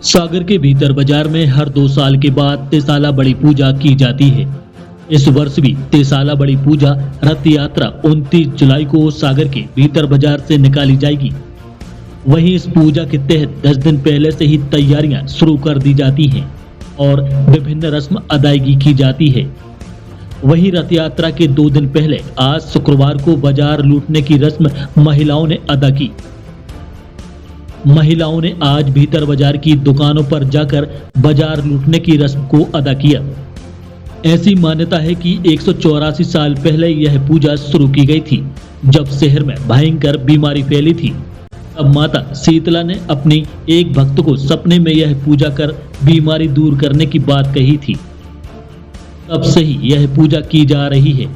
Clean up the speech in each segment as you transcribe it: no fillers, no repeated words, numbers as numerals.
सागर के भीतर बाजार में हर 2 साल के बाद तेसाला बड़ी पूजा की जाती है। इस वर्ष भी तेसाला बड़ी पूजा रथ यात्रा 29 जुलाई को सागर के भीतर बाजार से निकाली जाएगी। वहीं इस पूजा के तहत 10 दिन पहले से ही तैयारियां शुरू कर दी जाती हैं और विभिन्न रस्म अदायगी की जाती है। वहीं रथ यात्रा के 2 दिन पहले आज शुक्रवार को बाजार लूटने की रस्म महिलाओं ने अदा की। महिलाओं ने आज भीतर बाजार की दुकानों पर जाकर बाजार लूटने की रस्म को अदा किया। ऐसी मान्यता है कि 184 साल पहले यह पूजा शुरू की गई थी, जब शहर में भयंकर बीमारी फैली थी। अब माता शीतला ने अपनी एक भक्त को सपने में यह पूजा कर बीमारी दूर करने की बात कही थी। तब से ही यह पूजा की जा रही है।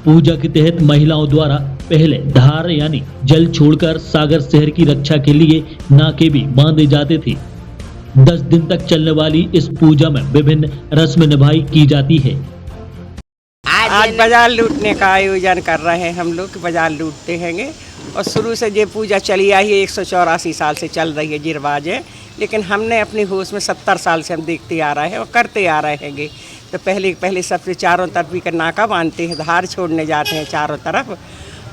पूजा के तहत महिलाओं द्वारा पहले धार यानी जल छोड़कर सागर शहर की रक्षा के लिए नाके भी बांधे जाते थे। 10 दिन तक चलने वाली इस पूजा में विभिन्न रस्म निभाई की जाती है। आज बाजार लूटने का आयोजन कर रहे हैं हम लोग, बाजार लूटते हैंगे। और शुरू से ये पूजा चली आई है, 184 साल से चल रही है जी रिवाज है। लेकिन हमने अपनी होश में 70 साल से हम देखते आ रहे हैं और करते आ रहे हैंगे। तो पहले सबसे चारों तरफ भी नाका बांधते हैं, धार छोड़ने जाते हैं चारों तरफ,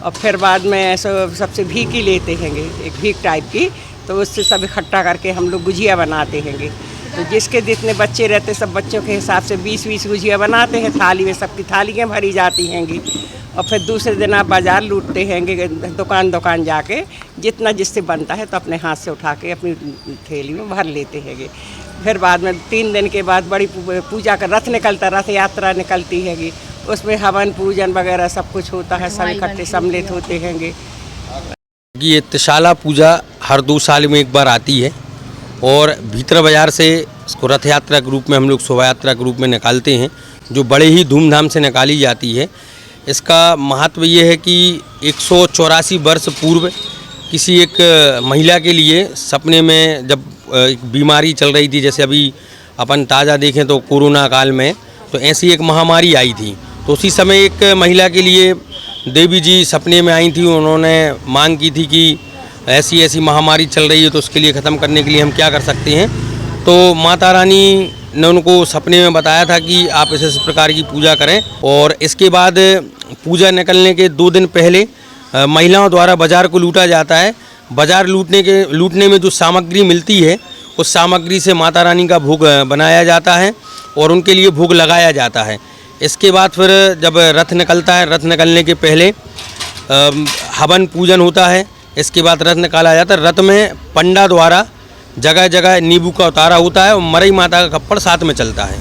और फिर बाद में सबसे भीख लेते हैंगे, एक भीख टाइप की। तो उससे सब इकट्ठा करके हम लोग गुजिया बनाते हैंगे। तो जिसके जितने बच्चे रहते सब बच्चों के हिसाब से 20-20 गुजिया बनाते हैं, थाली में सबकी थालियाँ भरी जाती हैंगी। और फिर दूसरे दिन आप बाज़ार लूटते हैंगे, दुकान जाके जितना जिससे बनता है तो अपने हाथ से उठा के अपनी थैली में भर लेते हैंगे। फिर बाद में 3 दिन के बाद बड़ी पूजा का रथ निकलता, रथ यात्रा निकलती हैगी। उसमें हवन पूजन वगैरह सब कुछ होता है, सब इकट्ठे सम्मिलित होते हैंगे। ये तेसाला पूजा हर 2 साल में एक बार आती है और भीतर बाजार से इसको रथ यात्रा के रूप में हम लोग शोभा यात्रा के रूप में निकालते हैं, जो बड़े ही धूमधाम से निकाली जाती है। इसका महत्व ये है कि 184 वर्ष पूर्व किसी एक महिला के लिए सपने में जब एक बीमारी चल रही थी, जैसे अभी अपन ताज़ा देखें तो कोरोना काल में, तो ऐसी एक महामारी आई थी। तो उसी समय एक महिला के लिए देवी जी सपने में आई थी। उन्होंने मांग की थी कि ऐसी ऐसी महामारी चल रही है, तो उसके लिए ख़त्म करने के लिए हम क्या कर सकते हैं। तो माता रानी ने उनको सपने में बताया था कि आप इस प्रकार की पूजा करें। और इसके बाद पूजा निकलने के 2 दिन पहले महिलाओं द्वारा बाज़ार को लूटा जाता है। बाज़ार लूटने में जो सामग्री मिलती है, उस सामग्री से माता रानी का भोग बनाया जाता है और उनके लिए भोग लगाया जाता है। इसके बाद फिर जब रथ निकलता है, रथ निकलने के पहले हवन पूजन होता है। इसके बाद रथ निकाला जाता है। रथ में पंडा द्वारा जगह जगह नींबू का उतारा होता है और मरई माता का खप्पड़ साथ में चलता है।